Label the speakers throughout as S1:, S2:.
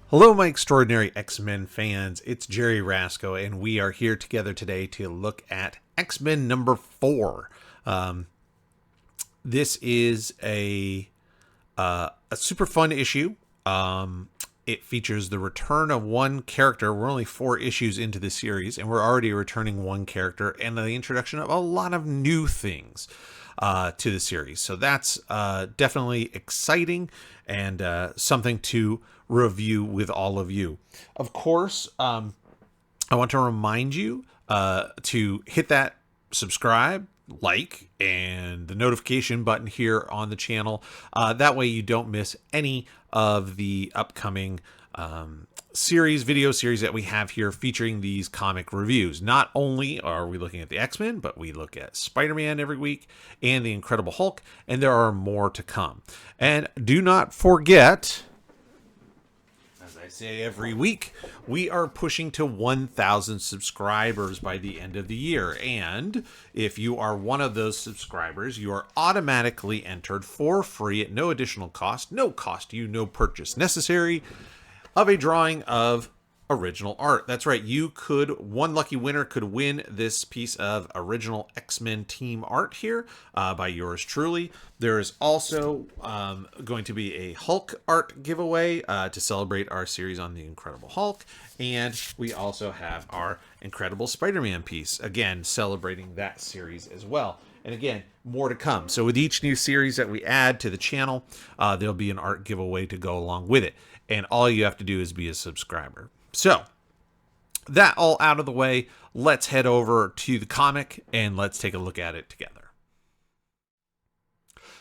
S1: Hello, my extraordinary X-Men fans. It's Jerry Rasco, and we are here together today to look at X-Men number 4. This is a super fun issue. It features the return of one character. We're only 4 issues into the series, and we're already returning one character, and the introduction of a lot of new things to the series. So that's definitely exciting and something to review with all of you. Of course, I want to remind you to hit that subscribe, like, and the notification button here on the channel. That way you don't miss any of the upcoming video series that we have here featuring these comic reviews. Not only are we looking at the X-Men, but we look at Spider-Man every week and the Incredible Hulk, and there are more to come. And do not forget, as I say every week, we are pushing to 1,000 subscribers by the end of the year. And if you are one of those subscribers, you are automatically entered for free at no additional cost, no cost to you, no purchase necessary, of a drawing of original art. That's right. One lucky winner could win this piece of original X-Men team art here by yours truly. There is also going to be a Hulk art giveaway to celebrate our series on the Incredible Hulk. And we also have our Incredible Spider-Man piece, again, celebrating that series as well. And again, more to come. So with each new series that we add to the channel, there'll be an art giveaway to go along with it. And all you have to do is be a subscriber. So, that all out of the way, let's head over to the comic and let's take a look at it together.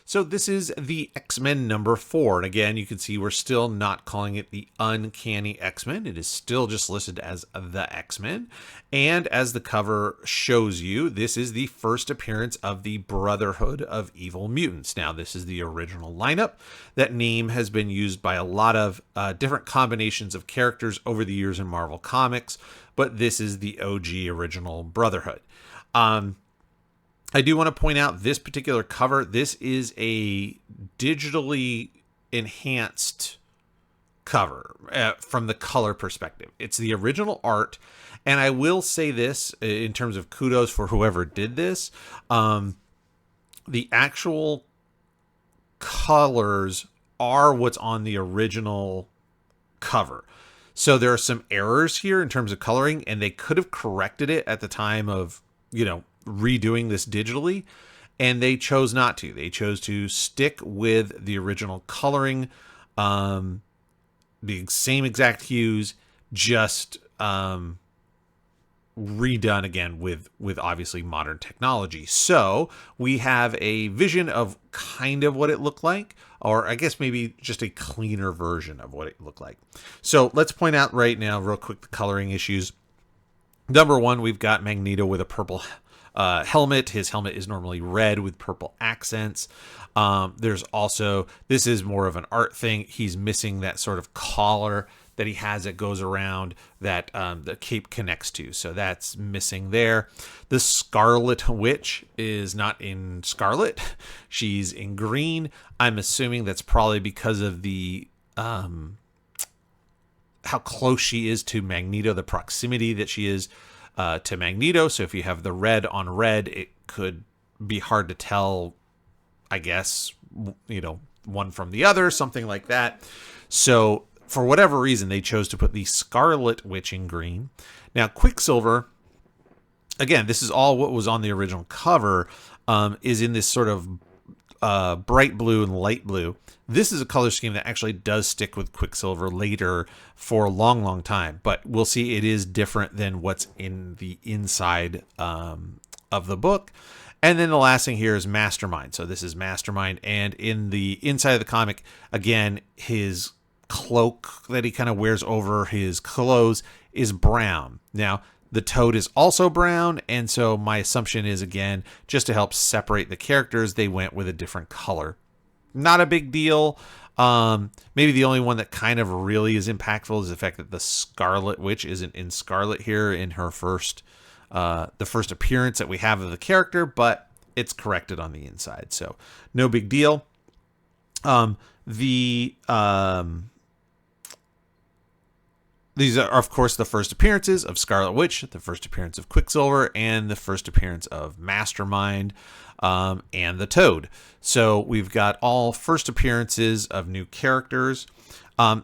S1: So this is the X-Men number 4. And again, you can see we're still not calling it the Uncanny X-Men. It is still just listed as the X-Men. And as the cover shows you, this is the first appearance of the Brotherhood of Evil Mutants. Now, this is the original lineup. That name has been used by a lot of different combinations of characters over the years in Marvel Comics, but this is the OG original Brotherhood. I do want to point out this particular cover. This is a digitally enhanced cover from the color perspective. It's the original art. And I will say this in terms of kudos for whoever did this. The actual colors are what's on the original cover. So there are some errors here in terms of coloring, and they could have corrected it at the time of, redoing this digitally, and they chose not to. They chose to stick with the original coloring, the same exact hues, just redone again with obviously modern technology. So we have a vision of kind of what it looked like, or I guess maybe just a cleaner version of what it looked like. So let's point out right now real quick the coloring issues. Number 1, we've got Magneto with a purple helmet. His helmet is normally red with purple accents. There's also, this is more of an art thing. He's missing that sort of collar that he has that goes around that the cape connects to. So that's missing there. The Scarlet Witch is not in scarlet. She's in green. I'm assuming that's probably because of the how close she is to Magneto, the proximity that she is to Magneto. So if you have the red on red, it could be hard to tell, I guess, one from the other, something like that. So for whatever reason, they chose to put the Scarlet Witch in green. Now, Quicksilver, again, this is all what was on the original cover, is in this sort of bright blue and light blue. This is a color scheme that actually does stick with Quicksilver later for a long, long time. But we'll see it is different than what's in the inside of the book. And then the last thing here is Mastermind. So this is Mastermind. And in the inside of the comic, again, his cloak that he kind of wears over his clothes is brown. Now, the Toad is also brown, and so my assumption is, again, just to help separate the characters, they went with a different color. Not a big deal. Maybe the only one that kind of really is impactful is the fact that the Scarlet Witch isn't in Scarlet here in her the first appearance that we have of the character, but it's corrected on the inside, so no big deal. These are, of course, the first appearances of Scarlet Witch, the first appearance of Quicksilver, and the first appearance of Mastermind, and the Toad. So we've got all first appearances of new characters.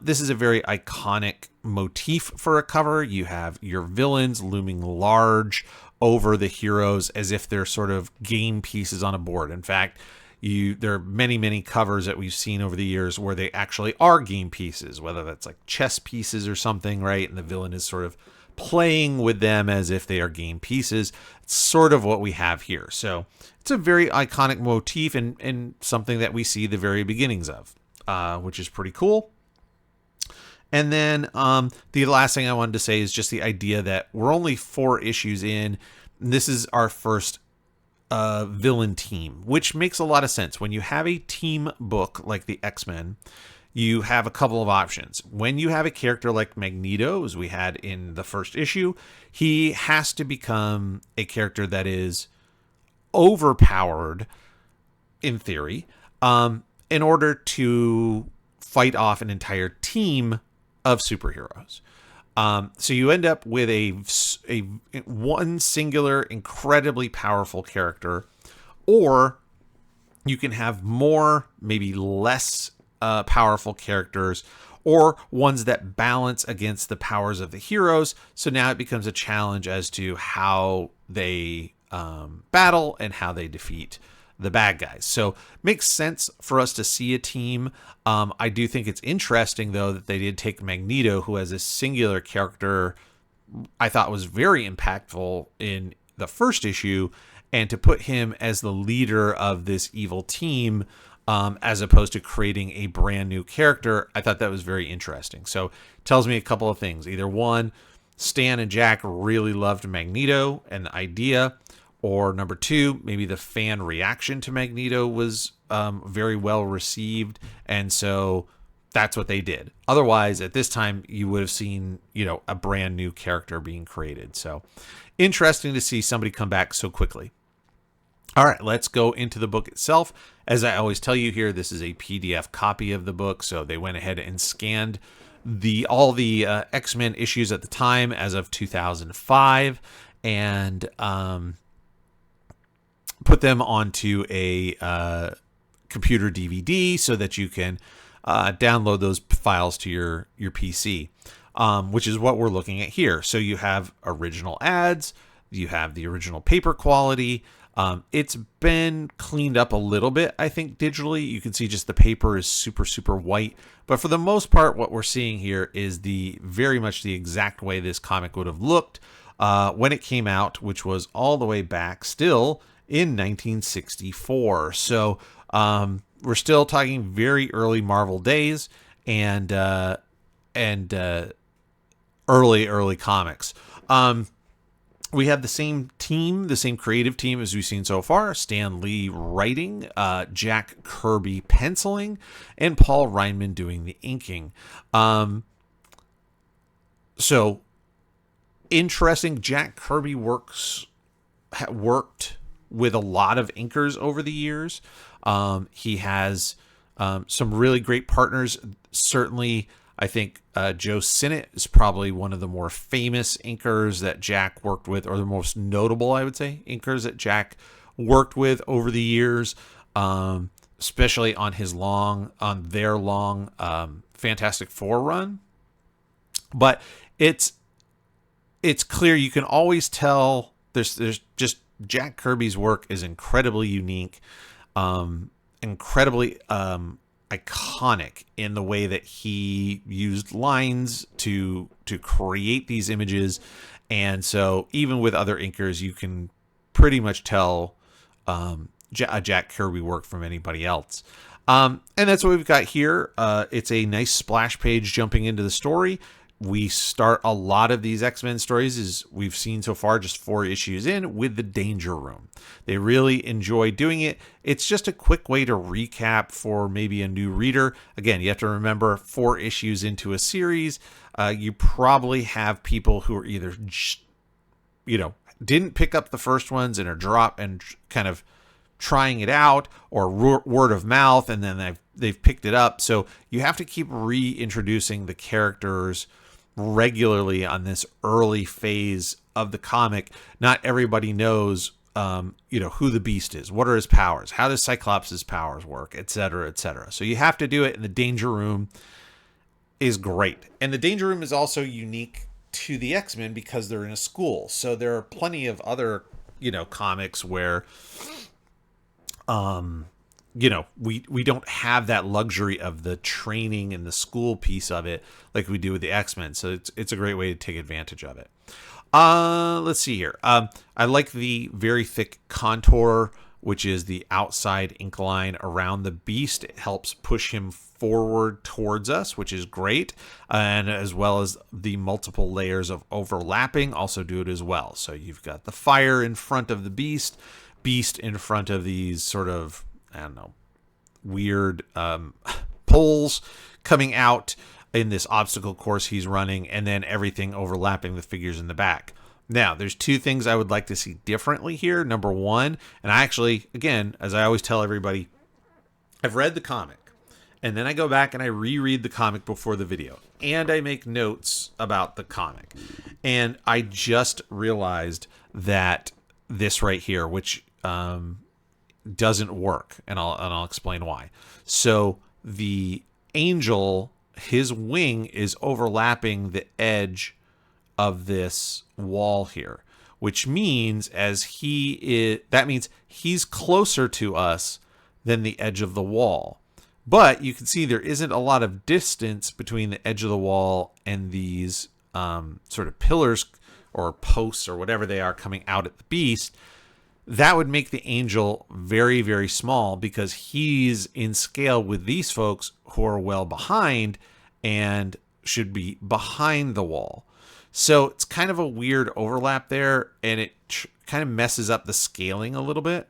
S1: This is a very iconic motif for a cover. You have your villains looming large over the heroes as if they're sort of game pieces on a board. In fact, there are many covers that we've seen over the years where they actually are game pieces, whether that's like chess pieces or something, right? And the villain is sort of playing with them as if they are game pieces. It's sort of what we have here. So it's a very iconic motif and something that we see the very beginnings of, which is pretty cool. And then the last thing I wanted to say is just the idea that we're only 4 issues in. And this is our first villain team, which makes a lot of sense. When you have a team book like the X-Men, you have a couple of options. When you have a character like Magneto, as we had in the first issue, he has to become a character that is overpowered, in theory, in order to fight off an entire team of superheroes. So you end up with a one singular, incredibly powerful character, or you can have more, maybe less powerful characters, or ones that balance against the powers of the heroes. So now it becomes a challenge as to how they battle and how they defeat the bad guys. So makes sense for us to see a team. I do think it's interesting, though, that they did take Magneto, who has a singular character I thought was very impactful in the first issue, and to put him as the leader of this evil team, as opposed to creating a brand new character. I thought that was very interesting. So it tells me a couple of things. Either one, Stan and Jack really loved Magneto and the idea, or number 2, maybe the fan reaction to Magneto was very well received, and so that's what they did. Otherwise, at this time, you would have seen, a brand new character being created. So interesting to see somebody come back so quickly. All right, let's go into the book itself. As I always tell you here, this is a PDF copy of the book, so they went ahead and scanned all the X-Men issues at the time as of 2005, and put them onto a computer DVD so that you can download those files to your PC, which is what we're looking at here. So you have original ads, you have the original paper quality. It's been cleaned up a little bit, I think, digitally. You can see just the paper is super white. But for the most part, what we're seeing here is very much the exact way this comic would have looked when it came out, which was all the way back still in 1964. So we're still talking very early Marvel days and early comics. We have the same team, the same creative team as we've seen so far. Stan Lee writing, Jack Kirby penciling, and Paul Reinman doing the inking. So interesting. Jack Kirby worked with a lot of inkers over the years. He has some really great partners. Certainly, I think Joe Sinnott is probably one of the more famous inkers that Jack worked with, or the most notable, I would say, inkers that Jack worked with over the years, especially on their long Fantastic Four run. But it's clear, you can always tell there's just Jack Kirby's work is incredibly unique, incredibly iconic in the way that he used lines to create these images. And so even with other inkers, you can pretty much tell a Jack Kirby work from anybody else. And that's what we've got here. It's a nice splash page jumping into the story. We start a lot of these X-Men stories, as we've seen so far, just 4 issues in, with the Danger Room. They really enjoy doing it. It's just a quick way to recap for maybe a new reader. Again, you have to remember, 4 issues into a series, you probably have people who are either, didn't pick up the first ones and are kind of trying it out, or word of mouth, and then they've picked it up. So you have to keep reintroducing the characters regularly on this early phase of the comic. Not everybody knows, who the Beast is, what are his powers, how does Cyclops' powers work, etc., etc. So you have to do it, and the Danger Room is great. And the Danger Room is also unique to the X-Men because they're in a school. So there are plenty of other, comics where, we don't have that luxury of the training and the school piece of it like we do with the X-Men. So it's a great way to take advantage of it. Let's see here. I like the very thick contour, which is the outside ink line around the Beast. It helps push him forward towards us, which is great. And as well as the multiple layers of overlapping also do it as well. So you've got the fire in front of the Beast in front of these sort of, weird poles coming out in this obstacle course he's running, and then everything overlapping the figures in the back. Now, there's two things I would like to see differently here. Number one, and I actually, again, as I always tell everybody, I've read the comic, and then I go back and I reread the comic before the video, and I make notes about the comic. And I just realized that this right here, which doesn't work, and I'll explain why. So the Angel, his wing is overlapping the edge of this wall here, which means that means he's closer to us than the edge of the wall. But you can see there isn't a lot of distance between the edge of the wall and these sort of pillars or posts or whatever they are coming out at the Beast. That would make the Angel very, very small because he's in scale with these folks who are well behind and should be behind the wall. So it's kind of a weird overlap there, and it kind of messes up the scaling a little bit.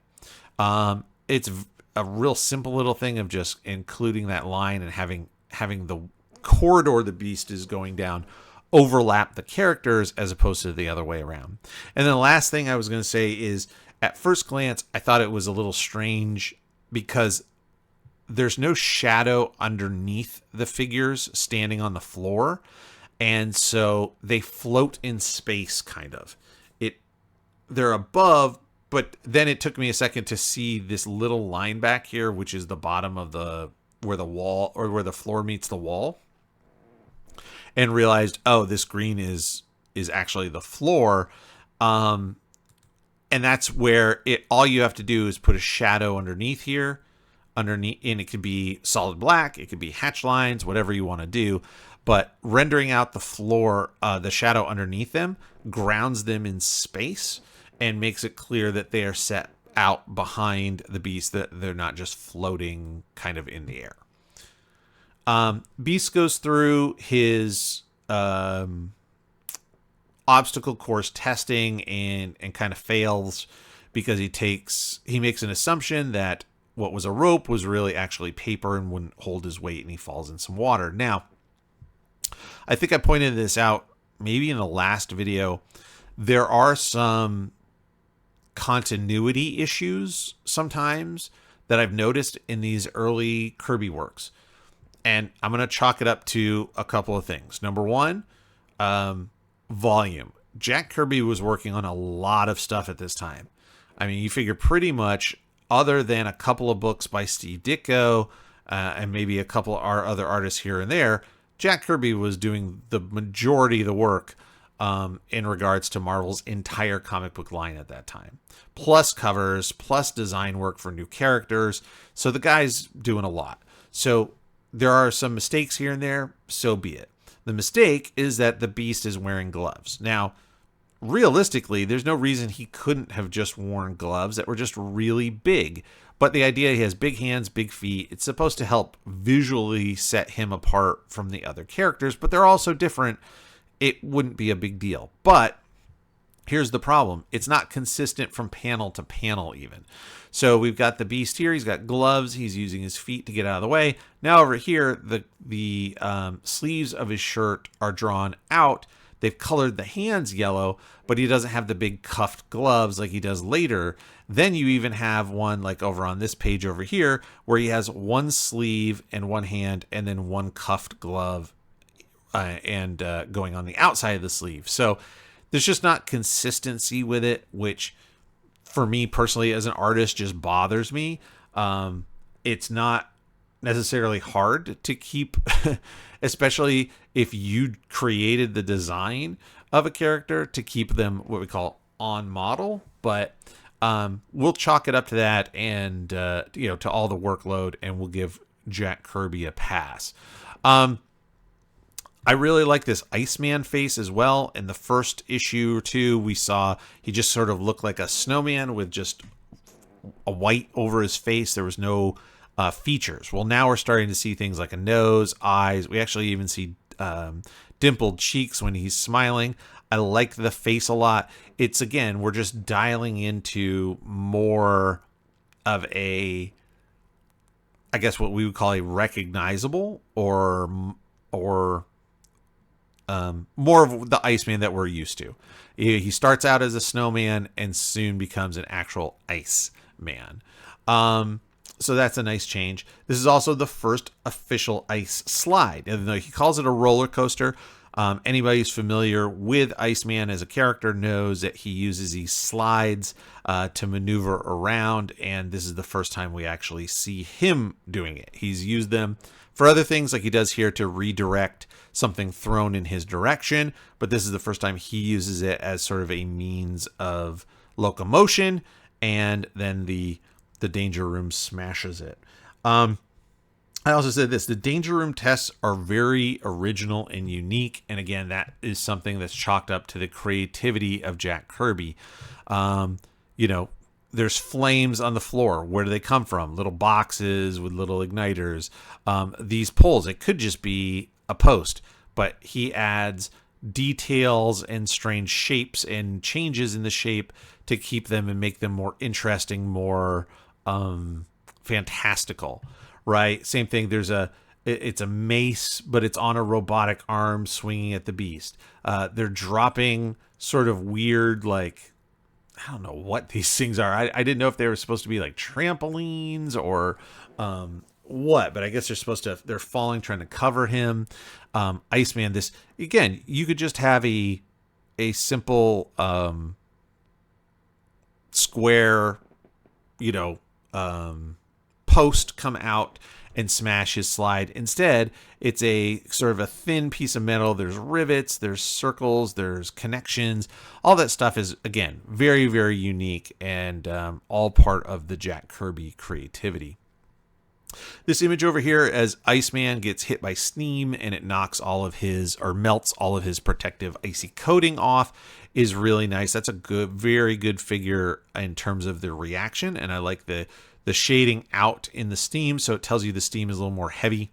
S1: It's a real simple little thing of just including that line and having the corridor the Beast is going down overlap the characters as opposed to the other way around. And then the last thing I was going to say is, at first glance, I thought it was a little strange because there's no shadow underneath the figures standing on the floor. And so they float in space, kind of. They're above, but then it took me a second to see this little line back here, which is the bottom of where the wall or where the floor meets the wall. And realized, oh, this green is actually the floor. And that's where all you have to do is put a shadow underneath here, and it could be solid black, it could be hatch lines, whatever you want to do. But rendering out the floor, the shadow underneath them, grounds them in space and makes it clear that they are set out behind the Beast, that they're not just floating kind of in the air. Beast goes through his obstacle course testing and kind of fails because he makes an assumption that what was a rope was really actually paper and wouldn't hold his weight, and he falls in some water. Now, I think I pointed this out maybe in the last video. There are some continuity issues sometimes that I've noticed in these early Kirby works. And I'm going to chalk it up to a couple of things. Number one, volume. Jack Kirby was working on a lot of stuff at this time. I mean, you figure pretty much, other than a couple of books by Steve Ditko and maybe a couple of our other artists here and there, Jack Kirby was doing the majority of the work in regards to Marvel's entire comic book line at that time. Plus covers, plus design work for new characters. So the guy's doing a lot. So there are some mistakes here and there, so be it. The mistake is that the Beast is wearing gloves. Now, realistically, there's no reason he couldn't have just worn gloves that were just really big. But the idea, he has big hands, big feet. It's supposed to help visually set him apart from the other characters, but they're also different. It wouldn't be a big deal. But here's the problem. It's not consistent from panel to panel even. So we've got the Beast here. He's got gloves. He's using his feet to get out of the way. Now over here, the sleeves of his shirt are drawn out. They've colored the hands yellow, but he doesn't have the big cuffed gloves like he does later. Then you even have one like over on this page over here where he has one sleeve and one hand and then one cuffed glove and going on the outside of the sleeve. So there's just not consistency with it, which for me personally as an artist just bothers me. It's not necessarily hard to keep, especially if you created the design of a character, to keep them what we call on model. But we'll chalk it up to that and to all the workload, and we'll give Jack Kirby a pass. I really like this Iceman face as well. In the first issue or two, we saw he just sort of looked like a snowman with just a white over his face. There was no features. Well, now we're starting to see things like a nose, eyes. We actually even see dimpled cheeks when he's smiling. I like the face a lot. It's, again, we're just dialing into more of a, I guess what we would call a recognizable or more of the Iceman that we're used to. He starts out as a snowman and soon becomes an actual Iceman. So that's a nice change. This is also the first official ice slide. Even though he calls it a roller coaster, anybody who's familiar with Iceman as a character knows that he uses these slides to maneuver around, and this is the first time we actually see him doing it. He's used them for other things like he does here to redirect something thrown in his direction, but this is the first time he uses it as sort of a means of locomotion, and then the Danger Room smashes it. I also said this, the Danger Room tests are very original and unique, and again, that is something that's chalked up to the creativity of Jack Kirby. There's flames on the floor. Where do they come from? Little boxes with little igniters. These poles, it could just be a post, but he adds details and strange shapes and changes in the shape to keep them and make them more interesting, more fantastical, right? Same thing. It's a mace, but it's on a robotic arm swinging at the beast. They're dropping sort of weird, like, I don't know what these things are. I didn't know if they were supposed to be like trampolines or what, but I guess they're falling, trying to cover him. Iceman, this, again, you could just have a simple square, post come out and smash his slide. Instead, it's a sort of a thin piece of metal. There's rivets, there's circles, there's connections. All that stuff is, again, very, very unique and all part of the Jack Kirby creativity. This image over here, as Iceman gets hit by steam and it knocks melts all of his protective icy coating off, is really nice. That's a very good figure in terms of the reaction, and I like the shading out in the steam, so it tells you the steam is a little more heavy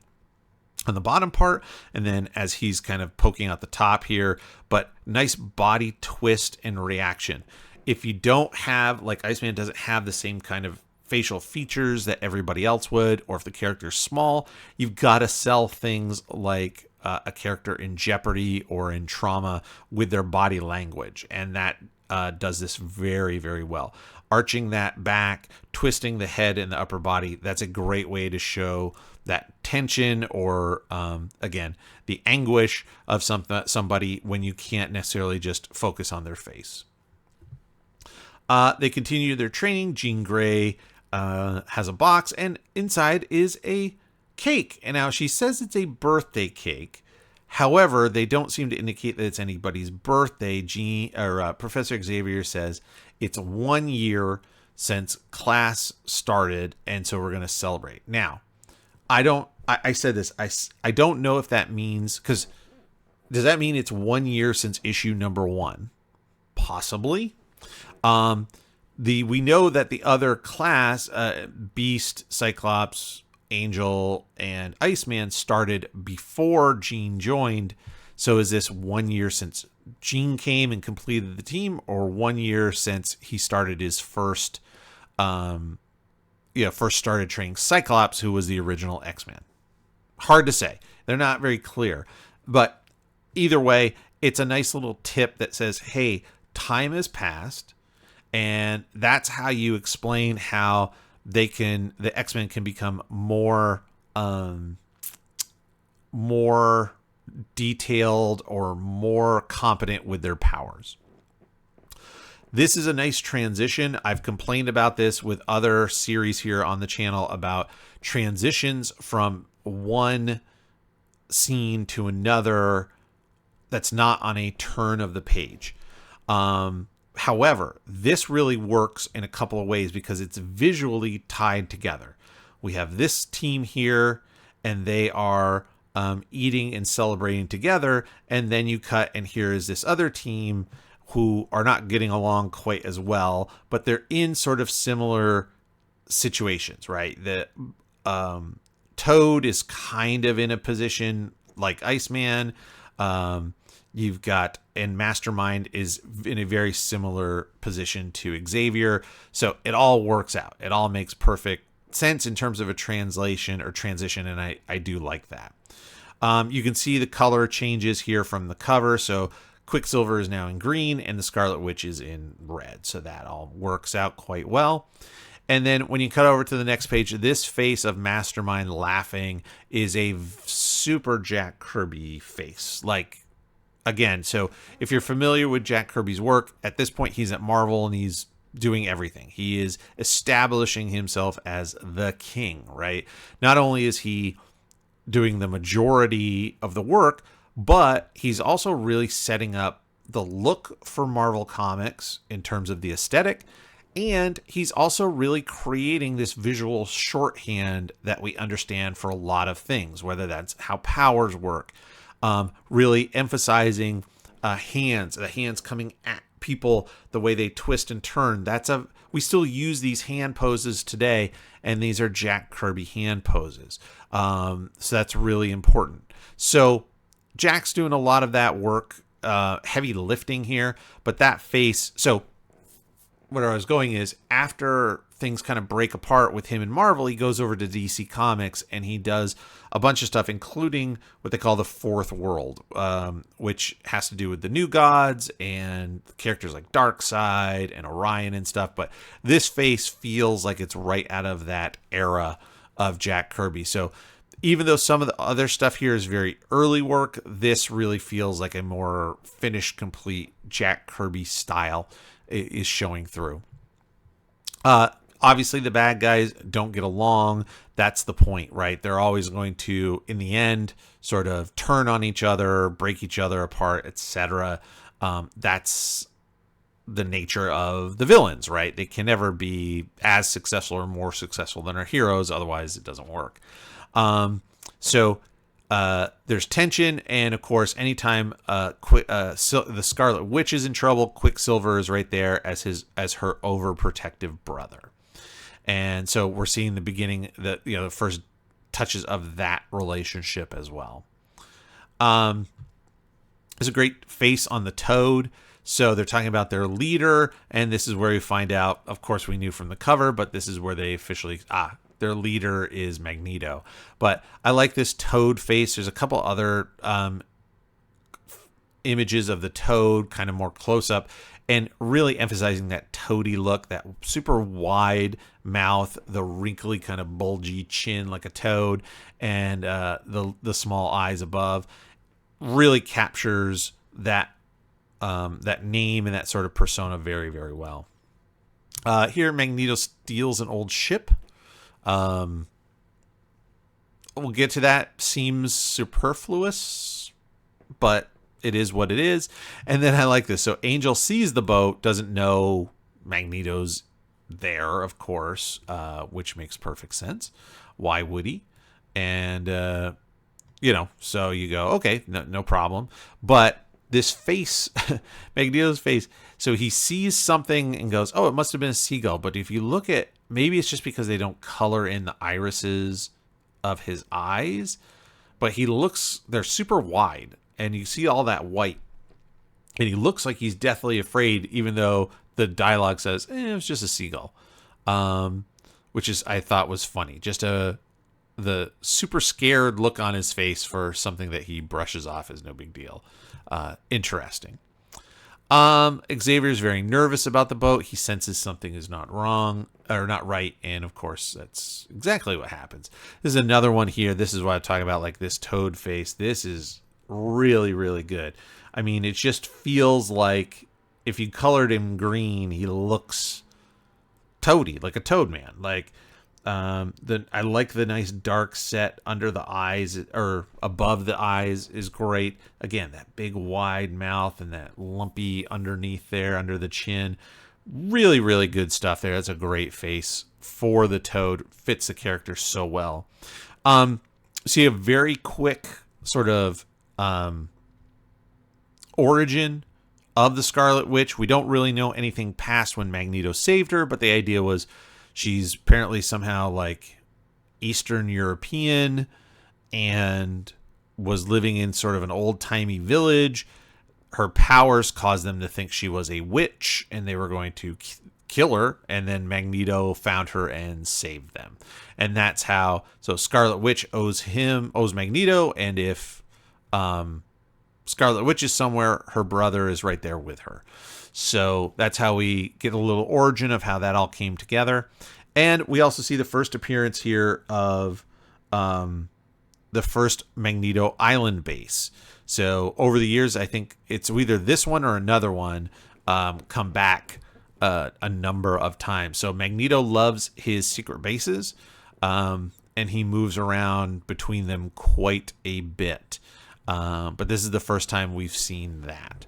S1: on the bottom part, and then as he's kind of poking out the top here, but nice body twist and reaction. If you don't have, like Iceman doesn't have the same kind of facial features that everybody else would, or if the character's small, you've got to sell things like a character in Jeopardy or in Trauma with their body language, and that does this very, very well. Arching that back, twisting the head and the upper body, that's a great way to show that tension or, again, the anguish of somebody when you can't necessarily just focus on their face. They continue their training. Jean Grey has a box, and inside is a cake. And now she says it's a birthday cake. However, they don't seem to indicate that it's anybody's birthday. Professor Xavier says it's 1 year since class started, and so we're going to celebrate. Now, I said this, I don't know if that means, because does that mean it's 1 year since issue number 1? Possibly. We know that the other class, Beast, Cyclops, Angel, and Iceman, started before Jean joined. So is this 1 year since Jean came and completed the team, or 1 year since he started his first started training Cyclops, who was the original X-Man? Hard to say. They're not very clear. But either way, it's a nice little tip that says, hey, time has passed, and that's how you explain how the X-Men can become more detailed or more competent with their powers. This is a nice transition. I've complained about this with other series here on the channel about transitions from one scene to another that's not on a turn of the page. However, this really works in a couple of ways because it's visually tied together. We have this team here, and they are eating and celebrating together, and then you cut, and here is this other team who are not getting along quite as well, but they're in sort of similar situations, right? The Toad is kind of in a position like Iceman. You've got, and Mastermind is in a very similar position to Xavier. So it all works out. It all makes perfect sense in terms of a translation or transition, and I do like that. You can see the color changes here from the cover. So Quicksilver is now in green and the Scarlet Witch is in red. So that all works out quite well. And then when you cut over to the next page, this face of Mastermind laughing is a super Jack Kirby face. Like, again, so if you're familiar with Jack Kirby's work, at this point he's at Marvel and he's doing everything. He is establishing himself as the king, right? Not only is he doing the majority of the work, but he's also really setting up the look for Marvel Comics in terms of the aesthetic. And he's also really creating this visual shorthand that we understand for a lot of things, whether that's how powers work, really emphasizing the hands coming at people, the way they twist and turn. We still use these hand poses today, and these are Jack Kirby hand poses. So that's really important. So Jack's doing a lot of that work, heavy lifting here, but that face. So where I was going is, after things kind of break apart with him and Marvel, he goes over to DC Comics and he does a bunch of stuff, including what they call the Fourth World, which has to do with the New Gods and characters like Darkseid and Orion and stuff. But this face feels like it's right out of that era of Jack Kirby. So even though some of the other stuff here is very early work, this really feels like a more finished, complete Jack Kirby style is showing through. Obviously, the bad guys don't get along. That's the point, right? They're always going to, in the end, sort of turn on each other, break each other apart, etc. That's the nature of the villains, right? They can never be as successful or more successful than our heroes. Otherwise, it doesn't work. So there's tension, and of course, anytime the Scarlet Witch is in trouble, Quicksilver is right there as her overprotective brother, and so we're seeing the beginning, the first touches of that relationship as well. There's a great face on the Toad. So they're talking about their leader, and this is where we find out. Of course, we knew from the cover, but this is where they officially their leader is Magneto. But I like this Toad face. There's a couple other images of the Toad, kind of more close up, and really emphasizing that toady look, that super wide mouth, the wrinkly kind of bulgy chin like a toad, and the small eyes above. Really captures that name and that sort of persona very, very well. Here, Magneto steals an old ship. We'll get to that. Seems superfluous, but it is what it is. And then I like this. So Angel sees the boat, doesn't know Magneto's there, of course, which makes perfect sense. Why would he? And, so you go, okay, no problem. But this face, Magneto's face, so he sees something and goes, oh, it must have been a seagull. But if you look at, maybe it's just because they don't color in the irises of his eyes, but they're super wide, and you see all that white, and he looks like he's deathly afraid, even though the dialogue says, it was just a seagull, which I thought was funny. Just the super scared look on his face for something that he brushes off as no big deal. Interesting. Xavier's very nervous about the boat. He senses something is not wrong or not right, and of course that's exactly what happens. There's another one here. This is what I'm talking about, like this Toad face. This is really, really good. I mean, it just feels like if you colored him green, he looks toady, like a Toad Man. Like, I like the nice dark set under the eyes, or above the eyes is great. Again, that big wide mouth and that lumpy underneath there under the chin. Really, really good stuff there. That's a great face for the Toad. Fits the character so well. See a very quick sort of origin of the Scarlet Witch. We don't really know anything past when Magneto saved her, but the idea was she's apparently somehow like Eastern European and was living in sort of an old-timey village. Her powers caused them to think she was a witch and they were going to kill her, and then Magneto found her and saved them. And that's how, so Scarlet Witch owes Magneto, and if Scarlet Witch is somewhere, her brother is right there with her. So that's how we get a little origin of how that all came together. And we also see the first appearance here of the first Magneto Island base. So over the years, I think it's either this one or another one come back a number of times. So Magneto loves his secret bases, and he moves around between them quite a bit. But this is the first time we've seen that.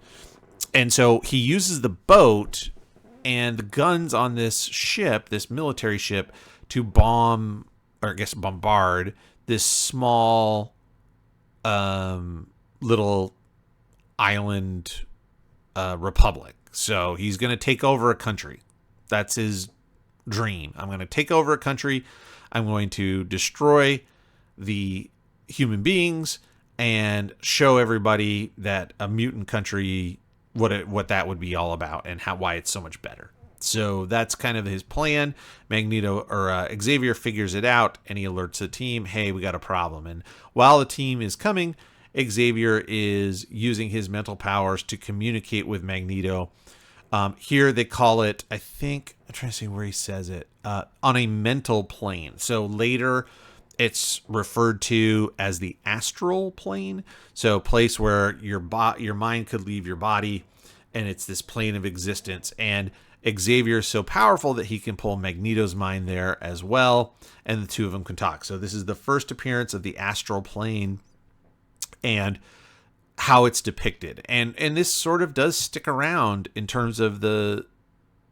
S1: And so he uses the boat and the guns on this ship, this military ship, to bomb, or I guess bombard, this small little island republic. So he's going to take over a country. That's his dream. I'm going to take over a country. I'm going to destroy the human beings and show everybody that a mutant country, what that would be all about, and why it's so much better. So that's kind of his plan. Magneto, or Xavier, figures it out, and he alerts the team, hey, we got a problem. And while the team is coming, Xavier is using his mental powers to communicate with Magneto. Here they call it, I think, I'm trying to see where he says it, on a mental plane. So later it's referred to as the astral plane. So a place where your mind could leave your body, and it's this plane of existence. And Xavier is so powerful that he can pull Magneto's mind there as well, and the two of them can talk. So this is the first appearance of the astral plane and how it's depicted. And this sort of does stick around in terms of the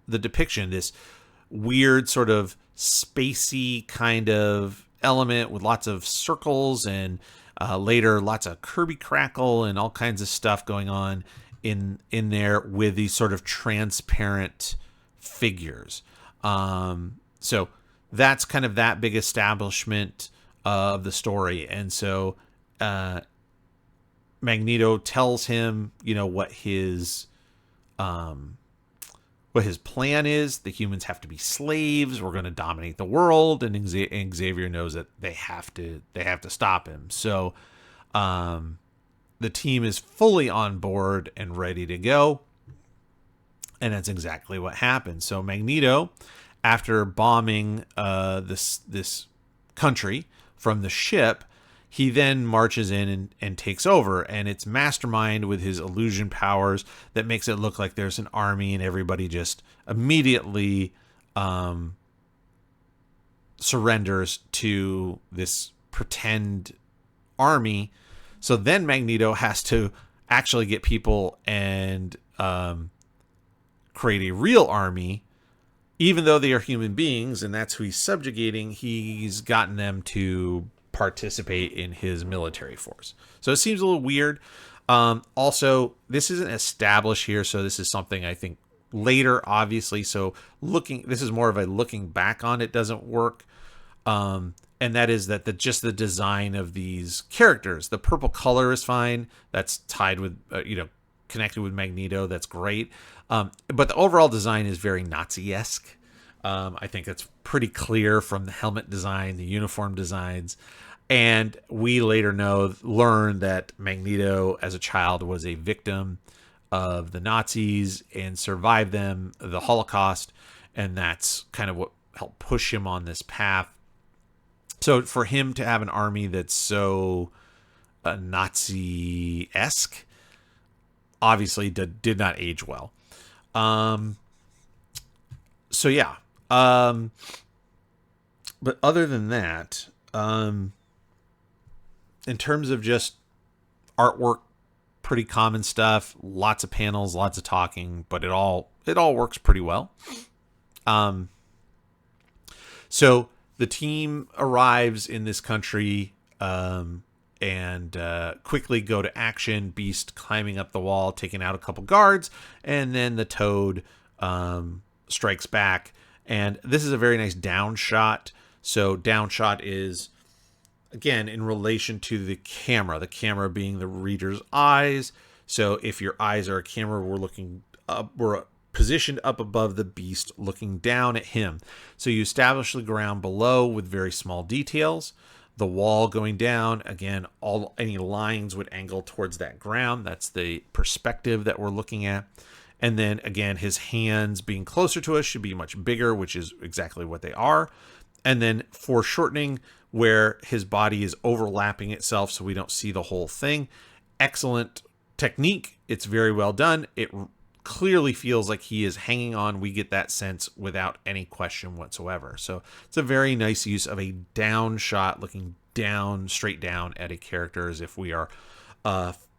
S1: depiction, this weird sort of spacey kind of element with lots of circles and later lots of Kirby crackle and all kinds of stuff going on in there with these sort of transparent figures. So that's kind of that big establishment of the story. And so Magneto tells him, what his plan is. The humans have to be slaves. We're going to dominate the world, and Xavier knows that they have to stop him. So the team is fully on board and ready to go, and that's exactly what happens. So Magneto, after bombing this country from the ship, he then marches in and takes over, and it's Mastermind with his illusion powers that makes it look like there's an army, and everybody just immediately surrenders to this pretend army. So then Magneto has to actually get people and create a real army, even though they are human beings, and that's who he's subjugating. He's gotten them to participate in his military force. So it seems a little weird. Also, this isn't established here, so this is something I think later, obviously. So this is more of a looking back on it doesn't work. And that is that just the design of these characters, the purple color is fine. That's tied with, connected with Magneto. That's great. But the overall design is very Nazi-esque. I think it's pretty clear from the helmet design, the uniform designs. And we later learn that Magneto, as a child, was a victim of the Nazis and survived the Holocaust. And that's kind of what helped push him on this path. So for him to have an army that's so Nazi-esque. Obviously did not age well. So yeah. But other than that, in terms of just artwork, pretty common stuff. Lots of panels, lots of talking, but it all works pretty well. So the team arrives in this country and quickly go to action. Beast climbing up the wall, taking out a couple guards, and then the Toad strikes back. And this is a very nice down shot. So down shot is, again, in relation to the camera being the reader's eyes. So if your eyes are a camera, we're looking up, we're positioned up above the Beast, looking down at him. So you establish the ground below with very small details. The wall going down, again, any lines would angle towards that ground. That's the perspective that we're looking at. And then again, his hands being closer to us should be much bigger, which is exactly what they are. And then foreshortening, where his body is overlapping itself so we don't see the whole thing. Excellent technique. It's very well done. It clearly feels like he is hanging on. We get that sense without any question whatsoever. So it's a very nice use of a down shot, looking down, straight down at a character as if we are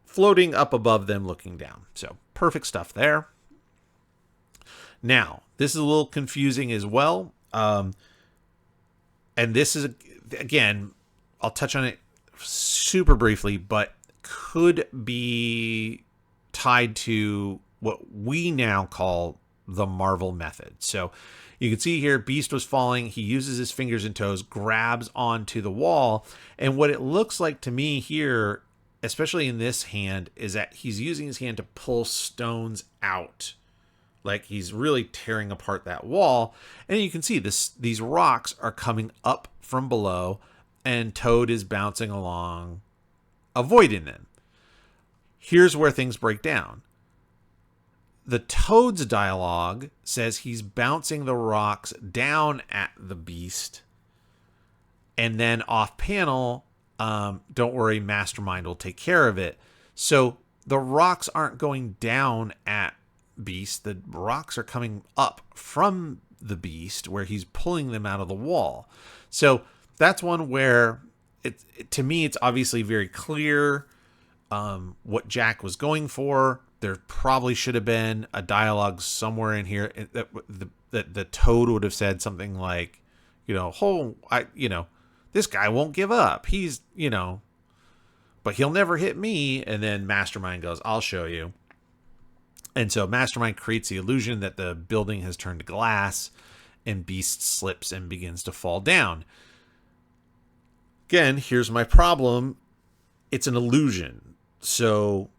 S1: floating up above them looking down. So perfect stuff there. Now, this is a little confusing as well. And this is, again, I'll touch on it super briefly, but could be tied to what we now call the Marvel method. So you can see here, Beast was falling. He uses his fingers and toes, grabs onto the wall. And what it looks like to me here, especially in this hand, is that he's using his hand to pull stones out. Like he's really tearing apart that wall. And you can see these rocks are coming up from below, and Toad is bouncing along, avoiding them. Here's where things break down. The Toad's dialogue says he's bouncing the rocks down at the Beast. And then off panel, don't worry, Mastermind will take care of it. So the rocks aren't going down at Beast. The rocks are coming up from the Beast, where he's pulling them out of the wall. So that's one where to me, it's obviously very clear what Jack was going for. There probably should have been a dialogue somewhere in here that the Toad would have said something like, this guy won't give up. He's, but he'll never hit me. And then Mastermind goes, I'll show you. And so Mastermind creates the illusion that the building has turned to glass, and Beast slips and begins to fall down. Again, here's my problem. It's an illusion. So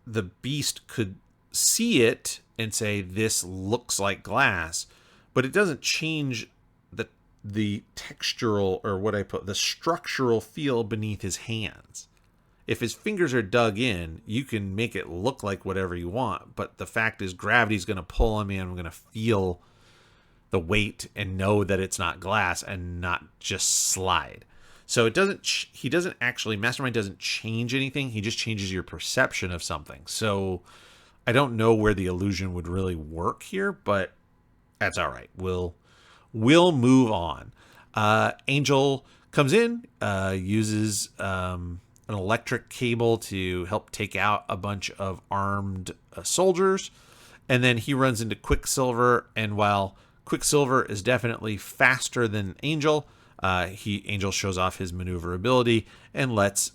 S1: the Beast could see it and say, this looks like glass, but it doesn't change the textural, or the structural feel beneath his hands. If his fingers are dug in, you can make it look like whatever you want. But the fact is, gravity's going to pull him in. I'm going to feel the weight and know that it's not glass and not just slide. So Mastermind doesn't change anything. He just changes your perception of something. So I don't know where the illusion would really work here, but that's all right. We'll move on. Angel comes in, uses an electric cable to help take out a bunch of armed soldiers. And then he runs into Quicksilver. And while Quicksilver is definitely faster than Angel, Angel shows off his maneuverability and lets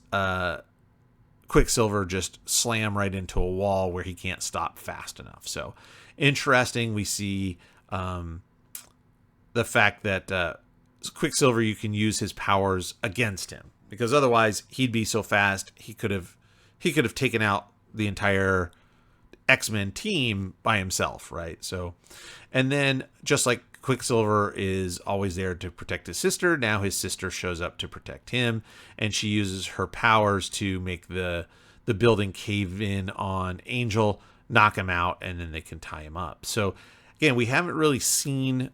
S1: Quicksilver just slam right into a wall where he can't stop fast enough. So interesting. We see the fact that Quicksilver, you can use his powers against him, because otherwise he'd be so fast he could have taken out the entire X-Men team by himself, right? So, and then just like Quicksilver is always there to protect his sister, now his sister shows up to protect him, and she uses her powers to make the building cave in on Angel, knock him out, and then they can tie him up. So again, we've seen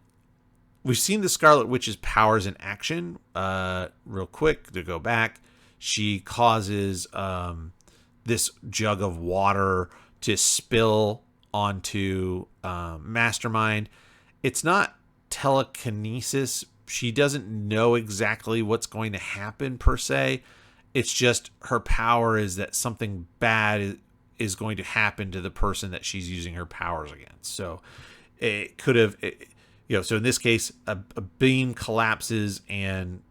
S1: the Scarlet Witch's powers in action. Real quick to go back, She causes this jug of water to spill onto Mastermind. It's not telekinesis. She doesn't know exactly what's going to happen per se. It's just her power is that something bad is going to happen to the person that she's using her powers against. So it could have, so in this case, a beam collapses and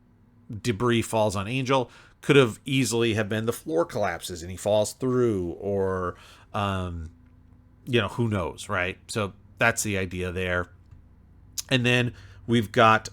S1: debris falls on Angel. Could have easily have been the floor collapses and he falls through, or who knows, right? So that's the idea there. And then we've got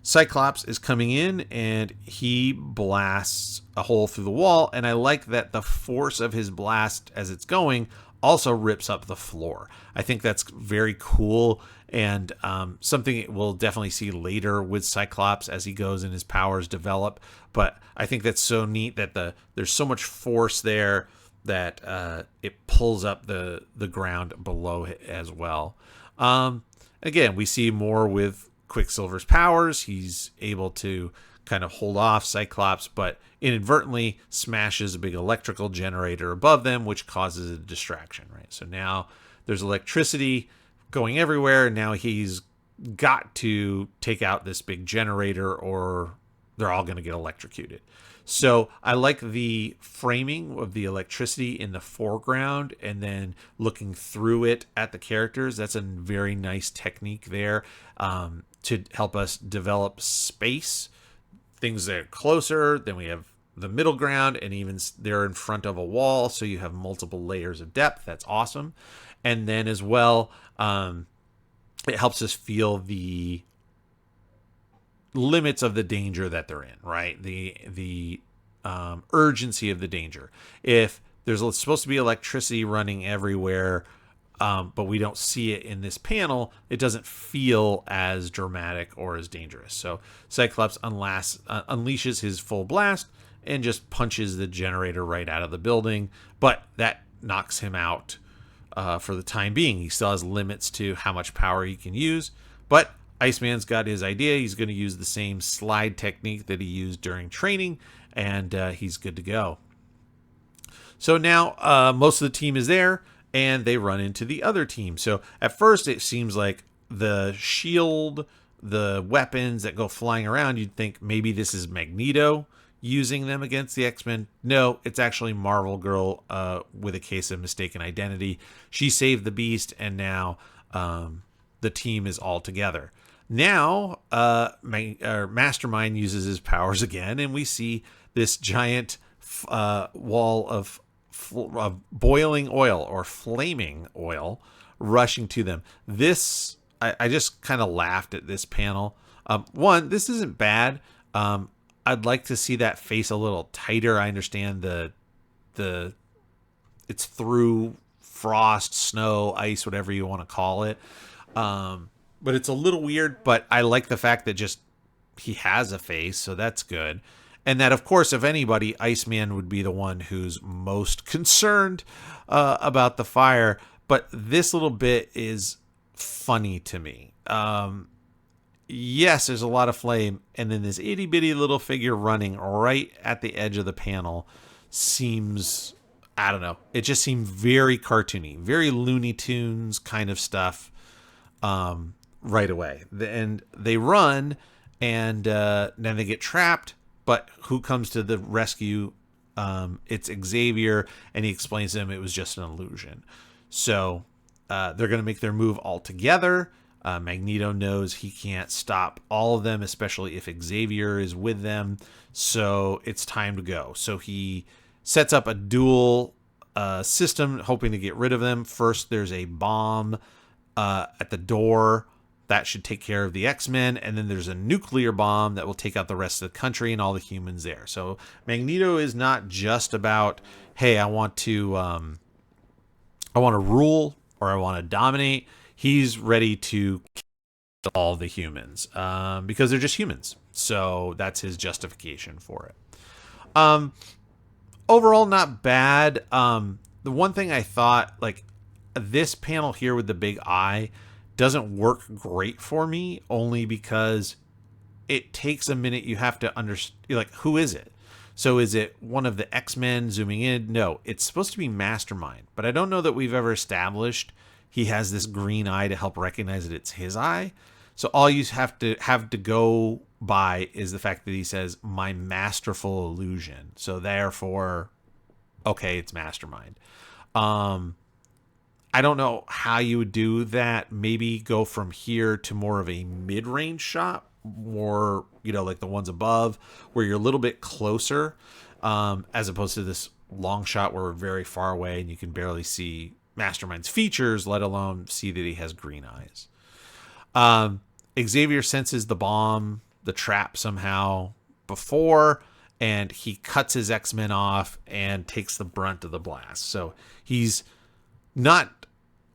S1: Cyclops is coming in and he blasts a hole through the wall. And I like that the force of his blast as it's going also rips up the floor. I think that's very cool, and something we'll definitely see later with Cyclops as he goes and his powers develop. But I think that's so neat that there's so much force there that it pulls up the ground below it as well. Again, we see more with Quicksilver's powers. He's able to kind of hold off Cyclops, but inadvertently smashes a big electrical generator above them, which causes a distraction, right? So now there's electricity going everywhere, and now he's got to take out this big generator or they're all going to get electrocuted. So I like the framing of the electricity in the foreground and then looking through it at the characters. That's a very nice technique there to help us develop space. Things that are closer, then we have the middle ground, and even they're in front of a wall, so you have multiple layers of depth. That's awesome. And then as well, it helps us feel the limits of the danger that they're in, right? The urgency of the danger. If there's supposed to be electricity running everywhere, but we don't see it in this panel, it doesn't feel as dramatic or as dangerous. So Cyclops unleashes his full blast and just punches the generator right out of the building, but that knocks him out for the time being. He still has limits to how much power he can use, but Iceman's got his idea. He's going to use the same slide technique that he used during training, and he's good to go. So now most of the team is there, and they run into the other team. So at first it seems like the shield, the weapons that go flying around, you'd think maybe this is Magneto using them against the X-Men. No, it's actually Marvel Girl with a case of mistaken identity. She saved the Beast, and now the team is all together. Now, Mastermind uses his powers again, and we see this giant wall of boiling oil or flaming oil rushing to them. This, I just kind of laughed at this panel. One, this isn't bad. I'd like to see that face a little tighter. I understand it's through frost, snow, ice, whatever you want to call it. But it's a little weird, but I like the fact that just he has a face, so that's good. And that, of course, if anybody, Iceman would be the one who's most concerned about the fire. But this little bit is funny to me. Yes, there's a lot of flame, and then this itty-bitty little figure running right at the edge of the panel seems, I don't know, it just seemed very cartoony, very Looney Tunes kind of stuff. Right away, and they run, and then they get trapped. But who comes to the rescue? It's Xavier, and he explains to them it was just an illusion. So they're going to make their move all together. Magneto knows he can't stop all of them, especially if Xavier is with them. So it's time to go. So he sets up a dual system, hoping to get rid of them. First, there's a bomb at the door. That should take care of the X-Men, and then there's a nuclear bomb that will take out the rest of the country and all the humans there. So Magneto is not just about, hey, I want to rule or I want to dominate. He's ready to kill all the humans because they're just humans. So that's his justification for it. Overall, not bad. The one thing I thought, like this panel here with the big eye, doesn't work great for me, only because it takes a minute. You have to understand, like, who is it? So is it one of the X-Men zooming in? No, it's supposed to be Mastermind, but I don't know that we've ever established he has this green eye to help recognize that it's his eye. So all you have to go by is the fact that he says my masterful illusion. So therefore, okay, it's Mastermind. I don't know how you would do that. Maybe go from here to more of a mid-range shot, more, like the ones above, where you're a little bit closer, as opposed to this long shot where we're very far away and you can barely see Mastermind's features, let alone see that he has green eyes. Xavier senses the bomb, the trap somehow before, and he cuts his X-Men off and takes the brunt of the blast. So he's not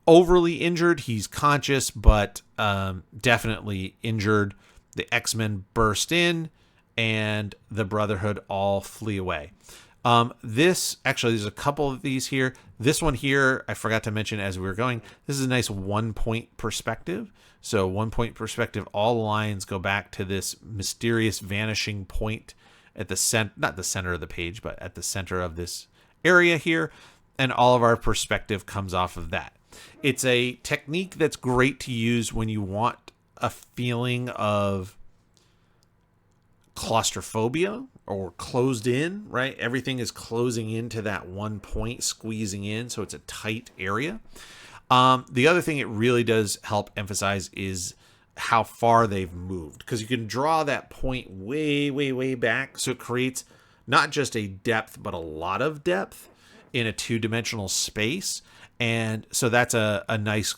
S1: overly injured. He's conscious, but definitely injured. The X-Men burst in, and the Brotherhood all flee away. There's a couple of these here. This one here, I forgot to mention as we were going, this is a nice 1-point perspective. So 1-point perspective, all lines go back to this mysterious vanishing point at the not the center of the page, but at the center of this area here. And all of our perspective comes off of that. It's a technique that's great to use when you want a feeling of claustrophobia or closed in, right? Everything is closing into that 1 point, squeezing in, so it's a tight area. The other thing it really does help emphasize is how far they've moved, because you can draw that point way, way, way back, so it creates not just a depth, but a lot of depth in a two-dimensional space. And so that's a nice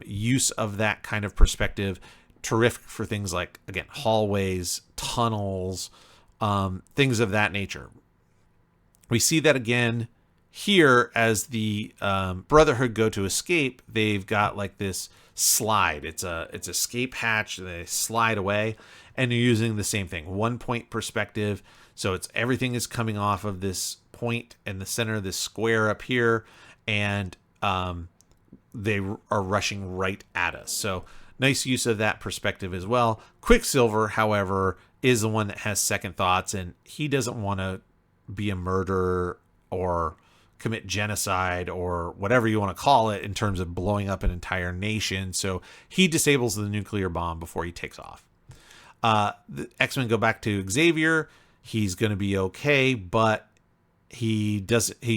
S1: use of that kind of perspective. Terrific for things like, again, hallways, tunnels, things of that nature. We see that again here as the Brotherhood go to escape. They've got like this slide. It's escape hatch. They slide away, and you're using the same thing, 1 point perspective. So it's everything is coming off of this point in the center of this square up here, and they are rushing right at us. So nice use of that perspective as well. Quicksilver, however, is the one that has second thoughts, and he doesn't want to be a murderer or commit genocide or whatever you want to call it in terms of blowing up an entire nation. So he disables the nuclear bomb before he takes off. The X-Men go back to Xavier. He's going to be okay, but he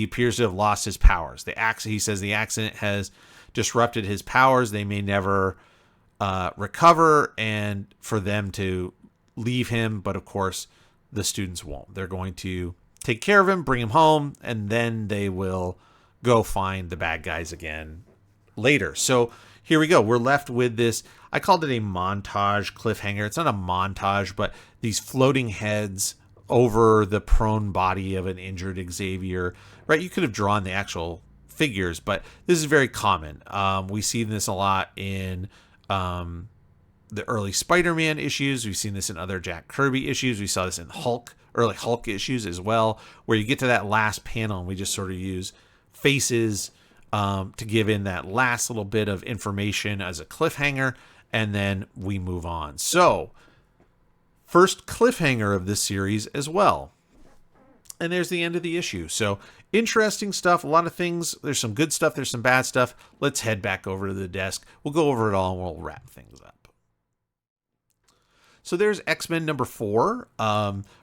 S1: appears to have lost his powers. He says the accident has disrupted his powers. They may never recover, and for them to leave him, but of course the students won't. They're going to take care of him, bring him home, and then they will go find the bad guys again later. So here we go. We're left with this, I called it a montage cliffhanger. It's not a montage, but these floating heads over the prone body of an injured Xavier, right? You could have drawn the actual figures, but this is very common. We see this a lot in the early Spider-Man issues. We've seen this in other Jack Kirby issues. We saw this in early Hulk issues as well, where you get to that last panel and we just sort of use faces to give in that last little bit of information as a cliffhanger, and then we move on. So, first cliffhanger of this series as well. And there's the end of the issue. So, interesting stuff, a lot of things. There's some good stuff, there's some bad stuff. Let's head back over to the desk. We'll go over it all and we'll wrap things up. So there's X-Men number 4,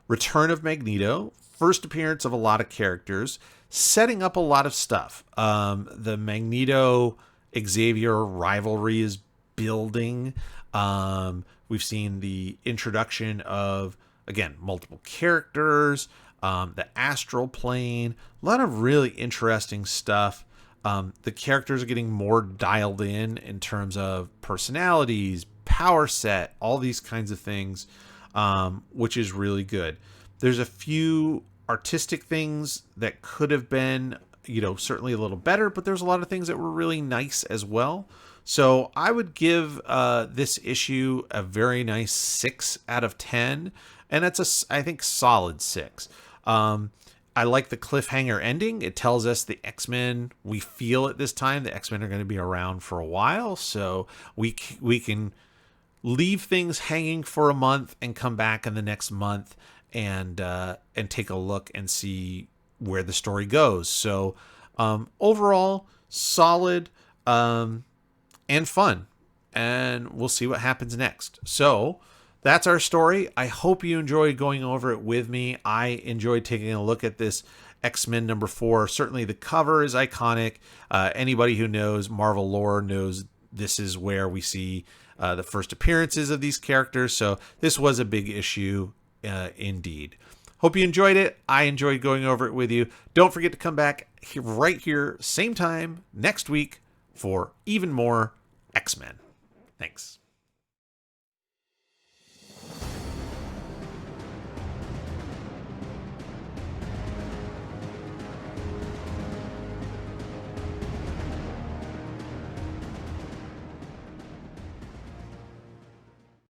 S1: Return of Magneto. First appearance of a lot of characters, setting up a lot of stuff. The Magneto-Xavier rivalry is building. We've seen the introduction of, again, multiple characters, the astral plane, a lot of really interesting stuff. The characters are getting more dialed in terms of personalities, power set, all these kinds of things, which is really good. There's a few artistic things that could have been, certainly a little better, but there's a lot of things that were really nice as well. So I would give this issue a very nice 6 out of 10, and that's I think, solid 6. I like the cliffhanger ending. It tells us the X-Men, we feel at this time, the X-Men are going to be around for a while, so we can leave things hanging for a month and come back in the next month and take a look and see where the story goes. So overall, solid and fun. And we'll see what happens next. So that's our story. I hope you enjoyed going over it with me. I enjoyed taking a look at this X-Men number 4. Certainly the cover is iconic. Anybody who knows Marvel lore knows this is where we see the first appearances of these characters. So this was a big issue indeed. Hope you enjoyed it. I enjoyed going over it with you. Don't forget to come back right here, same time next week for even more X-Men. Thanks.